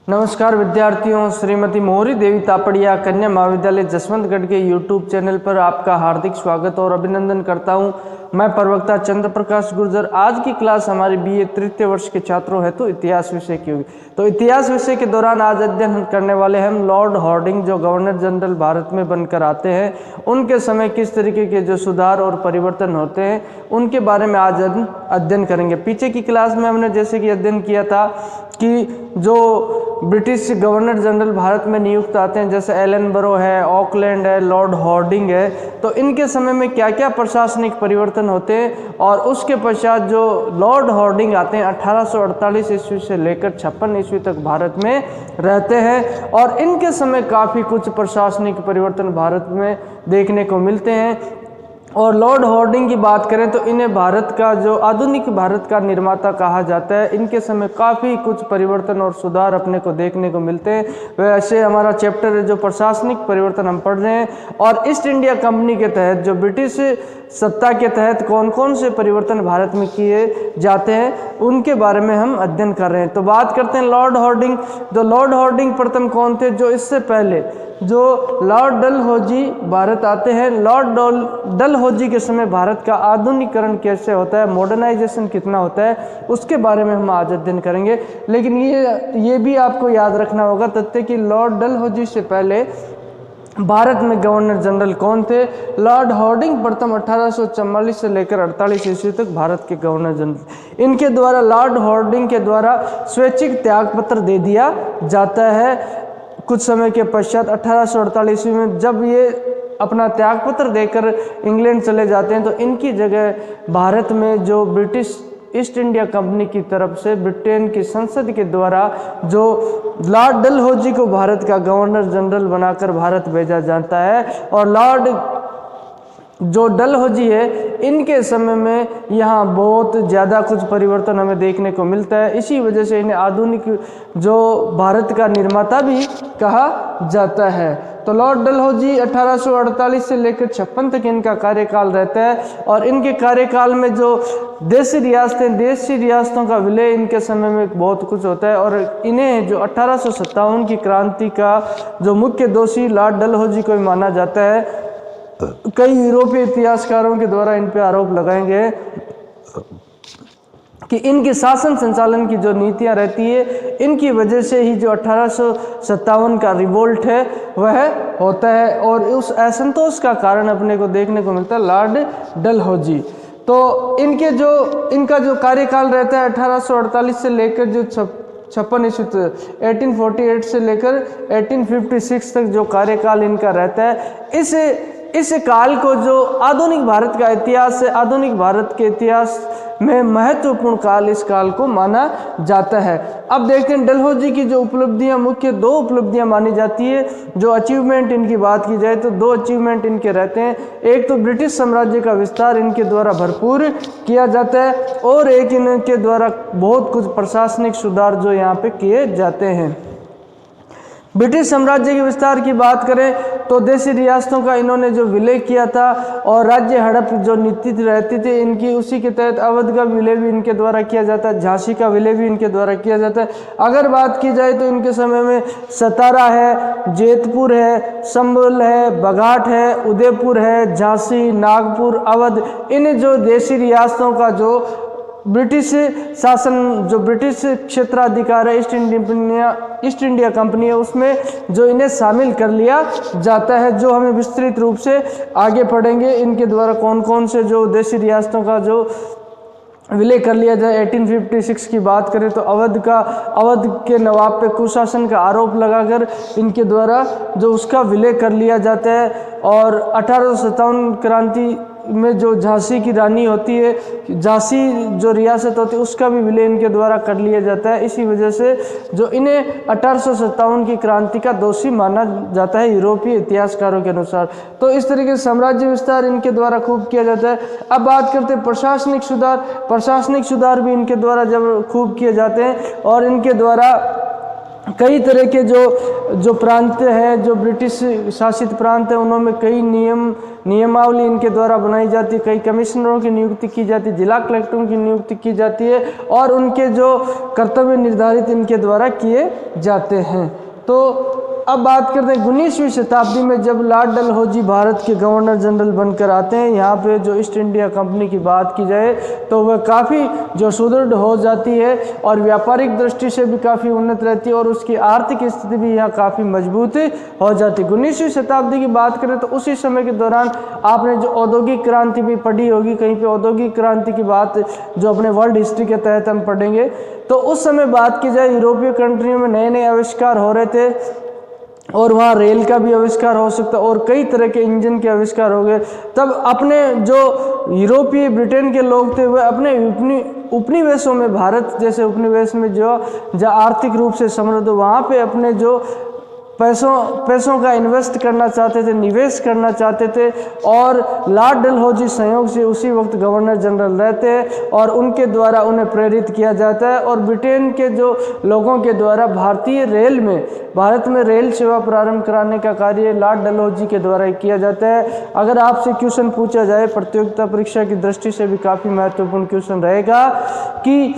नमस्कार विद्यार्थियों, श्रीमती मोहरी देवी तापड़िया कन्या महाविद्यालय जसवंतगढ़ के YouTube चैनल पर आपका हार्दिक स्वागत और अभिनंदन करता हूं। मैं प्रवक्ता चंद्र प्रकाश गुर्जर। आज की क्लास हमारी BA तृतीय वर्ष के छात्रों हेतु इतिहास विषय की होगी। तो इतिहास विषय के दौरान आज अध्ययन करने वाले हम लॉर्ड हार्डिंग, जो गवर्नर जनरल भारत में बनकर आते हैं, उनके समय किस तरीके के जो सुधार और परिवर्तन होते हैं उनके बारे में आज अध्ययन करेंगे। पीछे की क्लास में हमने जैसे कि अध्ययन किया था कि जो ब्रिटिश गवर्नर जनरल भारत में नियुक्त आते हैं, जैसे एलन बरो है, ऑकलैंड है, लॉर्ड हार्डिंग है, तो इनके समय में क्या क्या प्रशासनिक परिवर्तन होते हैं। और उसके पश्चात जो लॉर्ड हार्डिंग आते हैं 1848 ईस्वी से लेकर 56 ईस्वी तक भारत में रहते हैं और इनके समय काफ़ी कुछ प्रशासनिक परिवर्तन भारत में देखने को मिलते हैं। और लॉर्ड हार्डिंग की बात करें तो इन्हें भारत का जो आधुनिक भारत का निर्माता कहा जाता है। इनके समय काफ़ी कुछ परिवर्तन और सुधार अपने को देखने को मिलते हैं। वैसे हमारा चैप्टर है जो प्रशासनिक परिवर्तन हम पढ़ रहे हैं और ईस्ट इंडिया कंपनी के तहत जो ब्रिटिश सत्ता के तहत कौन कौन से परिवर्तन भारत में किए जाते हैं उनके बारे में हम अध्ययन कर रहे हैं। तो बात करते हैं लॉर्ड हार्डिंग। तो लॉर्ड हार्डिंग प्रथम कौन थे? जो इससे पहले जो लॉर्ड डलहौजी भारत आते हैं। लॉर्ड डलहौजी के समय भारत का आधुनिकीकरण कैसे होता है, मॉडर्नाइजेशन कितना होता है, उसके बारे में हम आज अध्ययन करेंगे। लेकिन ये भी आपको याद रखना होगा तथ्य कि लॉर्ड डलहौजी से पहले भारत में गवर्नर जनरल कौन थे? लॉर्ड हार्डिंग प्रथम 1844 से लेकर 48 ईस्वी तक भारत के गवर्नर जनरल। इनके द्वारा लॉर्ड हार्डिंग के द्वारा स्वैच्छिक त्यागपत्र दे दिया जाता है। कुछ समय के पश्चात 1848 ईस्वी में जब ये अपना त्यागपत्र देकर इंग्लैंड चले जाते हैं तो इनकी जगह भारत में जो ब्रिटिश ईस्ट इंडिया कंपनी की तरफ से ब्रिटेन की संसद के द्वारा जो लॉर्ड डलहौजी को भारत का गवर्नर जनरल बनाकर भारत भेजा जाता है। और लॉर्ड जो डलहौजी है इनके समय में यहाँ बहुत ज़्यादा कुछ परिवर्तन हमें देखने को मिलता है। इसी वजह से इन्हें आधुनिक जो भारत का निर्माता भी कहा जाता है। तो लॉर्ड डलहौजी 1848 से लेकर 56 तक इनका कार्यकाल रहता है और इनके कार्यकाल में जो देशी रियासतों का विलय इनके समय में बहुत कुछ होता है। और इन्हें जो 1857 की क्रांति का जो मुख्य दोषी लॉर्ड डलहौजी को माना जाता है। कई यूरोपीय इतिहासकारों के द्वारा इन पर आरोप लगाएंगे कि इनके शासन संचालन की जो नीतियां रहती है इनकी वजह से ही जो 1857 का रिवोल्ट है वह होता है और उस असंतोष का कारण अपने को देखने को मिलता है लॉर्ड डलहौजी। तो इनका जो कार्यकाल रहता है 1848 से लेकर जो 56 ईस्वी 1848 से लेकर 1856 तक जो कार्यकाल इनका रहता है। इस काल को जो आधुनिक भारत का इतिहास है, आधुनिक भारत के इतिहास में महत्वपूर्ण काल इस काल को माना जाता है। अब देखते हैं डलहौजी की जो उपलब्धियां, मुख्य दो उपलब्धियां मानी जाती है। जो अचीवमेंट इनकी बात की जाए तो दो अचीवमेंट इनके रहते हैं। एक तो ब्रिटिश साम्राज्य का विस्तार इनके द्वारा भरपूर किया जाता है और एक इनके द्वारा बहुत कुछ प्रशासनिक सुधार जो यहाँ पे किए जाते हैं। ब्रिटिश साम्राज्य के विस्तार की बात करें तो देशी रियासतों का इन्होंने जो विलय किया था और राज्य हड़प जो नीति रहती थी इनकी, उसी के तहत अवध का विलय भी इनके द्वारा किया जाता है, झांसी का विलय भी इनके द्वारा किया जाता है। अगर बात की जाए तो इनके समय में सतारा है, जेतपुर है, संभल है, बघाट है, उदयपुर है, झांसी, नागपुर, अवध, इन जो देशी रियासतों का जो ब्रिटिश शासन, जो ब्रिटिश क्षेत्राधिकार है ईस्ट इंडिया कंपनी है, उसमें जो इन्हें शामिल कर लिया जाता है। जो हमें विस्तृत रूप से आगे पढ़ेंगे इनके द्वारा कौन कौन से जो देशी रियासतों का जो विलय कर लिया जाए। 1856 की बात करें तो अवध के नवाब पे कुशासन का आरोप लगाकर इनके द्वारा जो उसका विलय कर लिया जाता है। और 1857 क्रांति में जो झांसी की रानी होती है, झांसी जो रियासत होती है, उसका भी विलय इनके द्वारा कर लिया जाता है। इसी वजह से जो इन्हें 1857 की क्रांति का दोषी माना जाता है यूरोपीय इतिहासकारों के अनुसार। तो इस तरीके से साम्राज्य विस्तार इनके द्वारा खूब किया जाता है। अब बात करते हैं प्रशासनिक सुधार। प्रशासनिक सुधार भी इनके द्वारा जब खूब किए जाते हैं और इनके द्वारा कई तरह के जो प्रांत है, जो ब्रिटिश शासित प्रांत है, उनमें कई नियमावली इनके द्वारा बनाई जाती है, कई कमिश्नरों की नियुक्ति की जाती है, जिला कलेक्टरों की नियुक्ति की जाती है और उनके जो कर्तव्य निर्धारित इनके द्वारा किए जाते हैं। तो अब बात करते हैं 19वीं शताब्दी में जब लॉर्ड डलहौजी भारत के गवर्नर जनरल बनकर आते हैं। यहाँ पे जो ईस्ट इंडिया कंपनी की बात की जाए तो वह काफ़ी जो सुदृढ़ हो जाती है और व्यापारिक दृष्टि से भी काफ़ी उन्नत रहती है और उसकी आर्थिक स्थिति भी यहाँ काफ़ी मजबूत हो जाती है। 19वीं शताब्दी की बात करें तो उसी समय के दौरान आपने जो औद्योगिक क्रांति भी पढ़ी होगी, कहीं पर औद्योगिक क्रांति की बात जो अपने वर्ल्ड हिस्ट्री के तहत हम पढ़ेंगे। तो उस समय बात की जाए यूरोपीय कंट्रियों में नए नए आविष्कार हो रहे थे और वहाँ रेल का भी आविष्कार हो सकता और कई तरह के इंजन के आविष्कार हो गए। तब अपने जो यूरोपीय ब्रिटेन के लोग थे वह अपने उपनिवेशों में, भारत जैसे उपनिवेश में जो आर्थिक रूप से समृद्ध, वहाँ पे अपने जो पैसों का इन्वेस्ट करना चाहते थे, निवेश करना चाहते थे और लॉर्ड डलहौजी संयोग से उसी वक्त गवर्नर जनरल रहते हैं और उनके द्वारा उन्हें प्रेरित किया जाता है और ब्रिटेन के जो लोगों के द्वारा भारत में रेल सेवा प्रारंभ कराने का कार्य लॉर्ड डलहौजी के द्वारा किया जाता है। अगर आपसे क्वेश्चन पूछा जाए, प्रतियोगिता परीक्षा की दृष्टि से भी काफ़ी महत्वपूर्ण क्वेश्चन रहेगा कि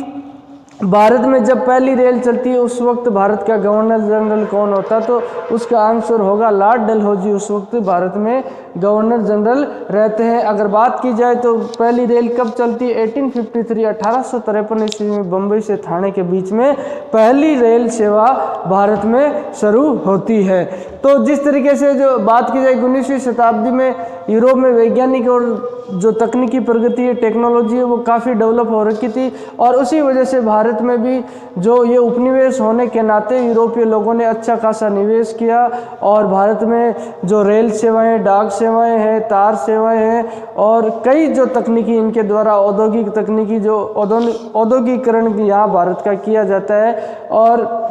भारत में जब पहली रेल चलती है उस वक्त भारत का गवर्नर जनरल कौन होता, तो उसका आंसर होगा लॉर्ड डलहौजी उस वक्त भारत में गवर्नर जनरल रहते हैं। अगर बात की जाए तो पहली रेल कब चलती है? 1853 ईस्वी में बम्बई से ठाणे के बीच में पहली रेल सेवा भारत में शुरू होती है। तो जिस तरीके से जो बात की जाए 19वीं शताब्दी में यूरोप में वैज्ञानिक और जो तकनीकी प्रगति है, टेक्नोलॉजी है, वो काफ़ी डेवलप हो रखी थी और उसी वजह से भारत में भी जो ये उपनिवेश होने के नाते यूरोपीय लोगों ने अच्छा खासा निवेश किया और भारत में जो रेल सेवाएं, डाक सेवाएं हैं, तार सेवाएं हैं और कई जो तकनीकी इनके द्वारा औद्योगिक तकनीकी जो औद्योगिकरण यहाँ भारत का किया जाता है और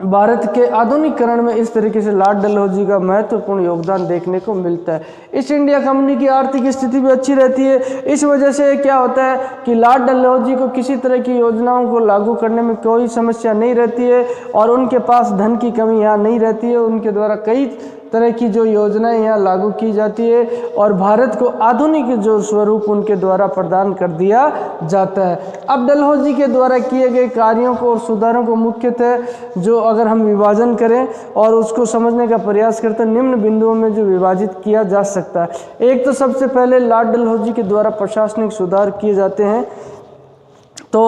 भारत के आधुनिकीकरण में इस तरीके से लॉर्ड डलहौजी का महत्वपूर्ण योगदान देखने को मिलता है। ईस्ट इंडिया कंपनी की आर्थिक स्थिति भी अच्छी रहती है। इस वजह से क्या होता है कि लॉर्ड डलहौजी को किसी तरह की योजनाओं को लागू करने में कोई समस्या नहीं रहती है और उनके पास धन की कमी यहाँ नहीं रहती है। उनके द्वारा कई तरह की जो योजनाएं यहाँ लागू की जाती है और भारत को आधुनिक जो स्वरूप उनके द्वारा प्रदान कर दिया जाता है। अब डलहौजी के द्वारा किए गए कार्यों को और सुधारों को मुख्यतः जो अगर हम विभाजन करें और उसको समझने का प्रयास करते हैं, निम्न बिंदुओं में जो विभाजित किया जा सकता है। एक तो सबसे पहले लॉर्ड डलहौजी के द्वारा प्रशासनिक सुधार किए जाते हैं। तो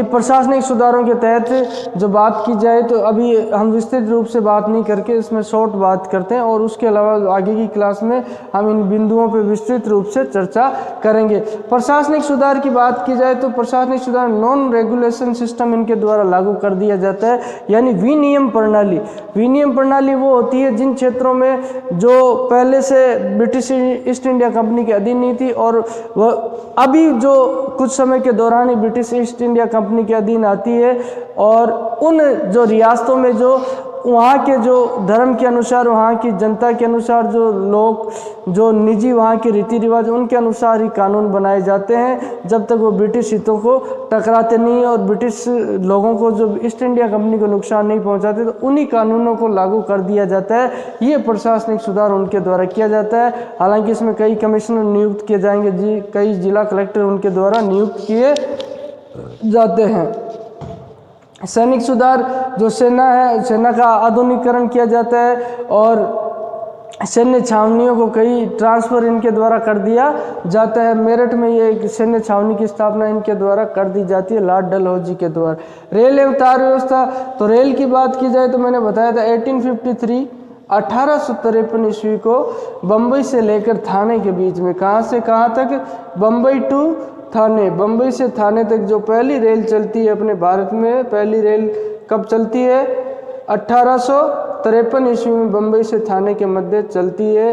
प्रशासनिक सुधारों के तहत जो बात की जाए तो अभी हम विस्तृत रूप से बात नहीं करके इसमें शॉर्ट बात करते हैं और उसके अलावा आगे की क्लास में हम इन बिंदुओं पर विस्तृत रूप से चर्चा करेंगे। प्रशासनिक सुधार की बात की जाए तो प्रशासनिक सुधार नॉन रेगुलेशन सिस्टम इनके द्वारा लागू कर दिया जाता है, यानी विनियम प्रणाली। विनियम प्रणाली वो होती है जिन क्षेत्रों में जो पहले से ब्रिटिश ईस्ट इंडिया कंपनी के अधीन नहीं थी और वह अभी जो कुछ समय के दौरान ही ब्रिटिश ईस्ट इंडिया कंपनी के अधीन आती है और उन जो रियासतों में जो वहाँ के जो धर्म के अनुसार, वहाँ की जनता के अनुसार, जो लोग जो निजी वहाँ के रीति रिवाज उनके अनुसार ही कानून बनाए जाते हैं जब तक वो ब्रिटिश हितों को टकराते नहीं और ब्रिटिश लोगों को जो ईस्ट इंडिया कंपनी को नुकसान नहीं पहुँचाते, तो उन्हीं कानूनों को लागू कर दिया जाता है। ये प्रशासनिक सुधार उनके द्वारा किया जाता है। हालांकि इसमें कई कमिश्नर नियुक्त किए जाएंगे, कई जिला कलेक्टर उनके द्वारा नियुक्त किए जाते हैं। सैनिक सुधार, जो सेना है, सेना का आधुनिकीकरण किया जाता है और सैन्य छावनियों को कई ट्रांसफ़र इनके द्वारा कर दिया जाता है। मेरठ में ये एक सैन्य छावनी की स्थापना इनके द्वारा कर दी जाती है लॉर्ड डलहौजी के द्वारा। रेल एवं तार व्यवस्था, तो रेल की बात की जाए तो मैंने बताया था 1853 ईस्वी को बम्बई से लेकर थाने के बीच में, कहाँ से कहाँ तक? बम्बई टू थाने, बम्बई से थाने तक जो पहली रेल चलती है अपने भारत में, पहली रेल कब चलती है? 1853 ईस्वी में बम्बई से थाने के मध्य चलती है।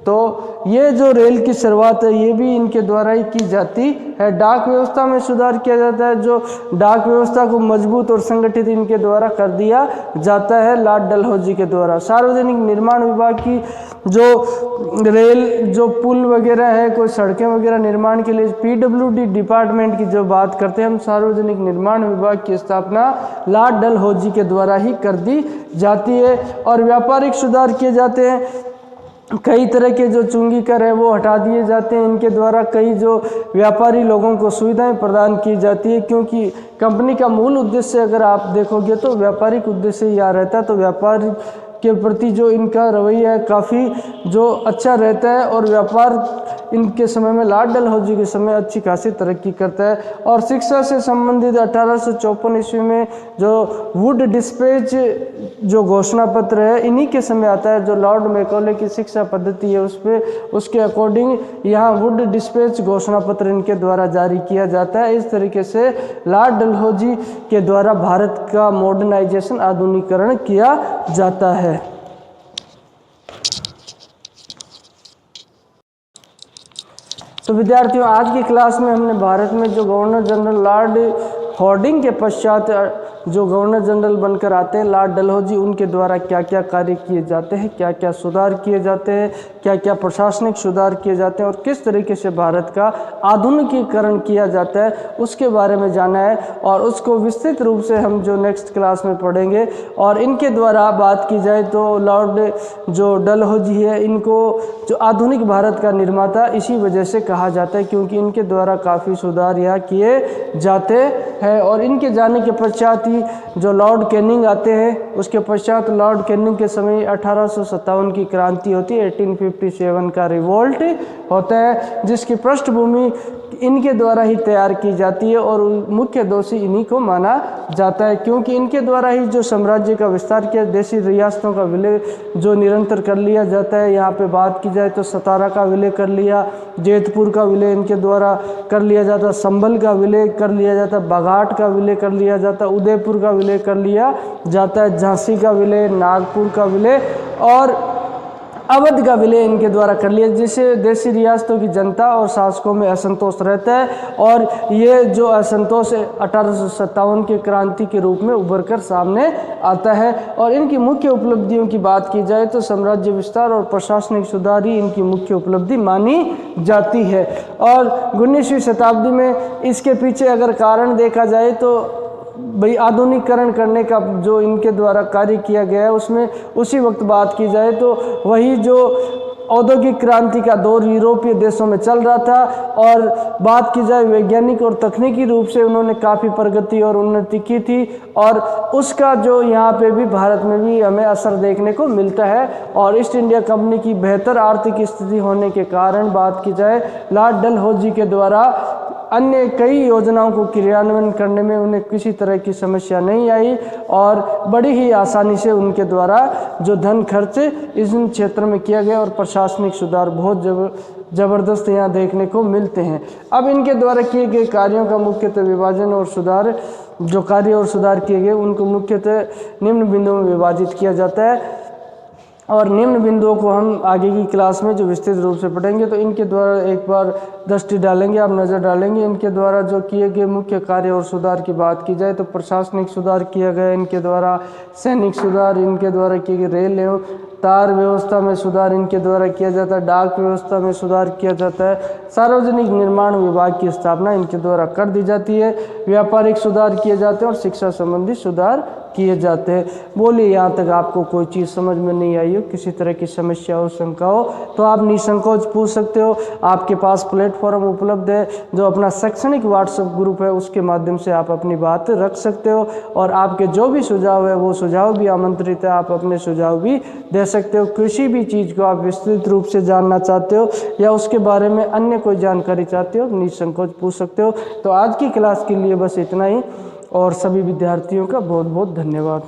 तो ये जो रेल की शुरुआत है ये भी इनके द्वारा ही की जाती है। डाक व्यवस्था में सुधार किया जाता है, जो डाक व्यवस्था को मजबूत और संगठित इनके द्वारा कर दिया जाता है लॉर्ड डलहौजी के द्वारा। सार्वजनिक निर्माण विभाग की जो रेल, जो पुल वगैरह है, कोई सड़कें वगैरह निर्माण के लिए PWD डिपार्टमेंट की जो बात करते हैं हम, सार्वजनिक निर्माण विभाग की स्थापना लॉर्ड डलहौजी के द्वारा ही कर दी जाती है। और व्यापारिक सुधार किए जाते हैं, कई तरह के जो चुंगी कर है वो हटा दिए जाते हैं। इनके द्वारा कई जो व्यापारी लोगों को सुविधाएं प्रदान की जाती है, क्योंकि कंपनी का मूल उद्देश्य अगर आप देखोगे तो व्यापारिक उद्देश्य यहाँ रहता है। तो व्यापार के प्रति जो इनका रवैया है काफ़ी जो अच्छा रहता है, और व्यापार इनके समय में लॉर्ड डलहौजी के समय अच्छी खासी तरक्की करता है। और शिक्षा से संबंधित 1854 ईस्वी में जो वुड डिस्पैच जो घोषणा पत्र है इन्हीं के समय आता है। जो लॉर्ड मैकॉले की शिक्षा पद्धति है उस पर, उसके अकॉर्डिंग यहाँ वुड डिस्पैच घोषणा पत्र इनके द्वारा जारी किया जाता है। इस तरीके से लॉर्ड डलहौजी के द्वारा भारत का मॉडर्नाइजेशन, आधुनिकीकरण किया जाता है। तो विद्यार्थियों, आज की क्लास में हमने भारत में जो गवर्नर जनरल लॉर्ड हार्डिंग के पश्चात जो गवर्नर जनरल बनकर आते हैं लॉर्ड डलहौजी, उनके द्वारा क्या क्या कार्य किए जाते हैं, क्या क्या सुधार किए जाते हैं, क्या क्या प्रशासनिक सुधार किए जाते हैं और किस तरीके से भारत का आधुनिकीकरण किया जाता है, उसके बारे में जाना है। और उसको विस्तृत रूप से हम जो नेक्स्ट क्लास में पढ़ेंगे। और इनके द्वारा बात की जाए तो लॉर्ड जो डलहौजी है, इनको जो आधुनिक भारत का निर्माता इसी वजह से कहा जाता है, क्योंकि इनके द्वारा काफ़ी सुधार यहाँ किए जाते हैं। और इनके जाने के पश्चात जो लॉर्ड कैनिंग आते हैं, उसके पश्चात लॉर्ड कैनिंग के समय 1857 की क्रांति होती है, 1857 का रिवोल्ट होता है, जिसकी पृष्ठभूमि इनके द्वारा ही तैयार की जाती है और मुख्य दोषी इन्हीं को माना जाता है, क्योंकि इनके द्वारा ही जो साम्राज्य का विस्तार किया, देशी रियासतों का विलय जो निरंतर कर लिया जाता है। यहाँ पे बात की जाए तो सतारा का विलय कर लिया, जेतपुर का विलय इनके द्वारा कर लिया जाता, संभल का विलय कर लिया जाता, बाघाट का विलय कर लिया जाता, उदयपुर का विलय कर लिया जाता है, झांसी का विलय, नागपुर का विलय और अवध का विलय इनके द्वारा कर लिया, जिससे देशी रियासतों की जनता और शासकों में असंतोष रहता है। और ये जो असंतोष 1857 के क्रांति के रूप में उभर कर सामने आता है। और इनकी मुख्य उपलब्धियों की बात की जाए तो साम्राज्य विस्तार और प्रशासनिक सुधार ही इनकी मुख्य उपलब्धि मानी जाती है। और 19वीं शताब्दी में इसके पीछे अगर कारण देखा जाए तो भाई आधुनिकीकरण करने का जो इनके द्वारा कार्य किया गया है, उसमें उसी वक्त बात की जाए तो वही जो औद्योगिक क्रांति का दौर यूरोपीय देशों में चल रहा था। और बात की जाए वैज्ञानिक और तकनीकी रूप से उन्होंने काफ़ी प्रगति और उन्नति की थी, और उसका जो यहाँ पे भी भारत में भी हमें असर देखने को मिलता है। और ईस्ट इंडिया कंपनी की बेहतर आर्थिक स्थिति होने के कारण बात की जाए लॉर्ड डलहौजी के द्वारा अन्य कई योजनाओं को क्रियान्वयन करने में उन्हें किसी तरह की समस्या नहीं आई, और बड़ी ही आसानी से उनके द्वारा जो धन खर्च इस क्षेत्र में किया गया और प्रशासनिक सुधार बहुत ज़बरदस्त यहाँ देखने को मिलते हैं। अब इनके द्वारा किए गए कार्यों का मुख्यतः विभाजन और सुधार, जो कार्य और सुधार किए गए उनको मुख्यतः निम्न बिंदुओं में विभाजित किया जाता है। और निम्न बिंदुओं को हम आगे की क्लास में जो विस्तृत रूप से पढ़ेंगे तो इनके द्वारा एक बार दृष्टि डालेंगे, आप नज़र डालेंगे। इनके द्वारा जो किए गए मुख्य कार्य और सुधार की बात की जाए तो प्रशासनिक सुधार किया गया इनके द्वारा, सैनिक सुधार इनके द्वारा किए गए, रेल एवं तार व्यवस्था में सुधार इनके द्वारा किया जाता है, डाक व्यवस्था में सुधार किया जाता है, सार्वजनिक निर्माण विभाग की स्थापना इनके द्वारा कर दी जाती है, व्यापारिक सुधार किए जाते हैं और शिक्षा संबंधी सुधार किए जाते हैं। बोलिए यहाँ तक आपको कोई चीज़ समझ में नहीं आई हो, किसी तरह की समस्या हो, शंका हो तो आप निसंकोच पूछ सकते हो। आपके पास प्लेटफॉर्म उपलब्ध है, जो अपना शैक्षणिक व्हाट्सएप ग्रुप है, उसके माध्यम से आप अपनी बात रख सकते हो। और आपके जो भी सुझाव है वो सुझाव भी आमंत्रित है, आप अपने सुझाव भी दे सकते हो। किसी भी चीज़ को आप विस्तृत रूप से जानना चाहते हो या उसके बारे में अन्य कोई जानकारी चाहते हो, निसंकोच पूछ सकते हो। तो आज की क्लास के लिए बस इतना ही, और सभी विद्यार्थियों का बहुत बहुत धन्यवाद।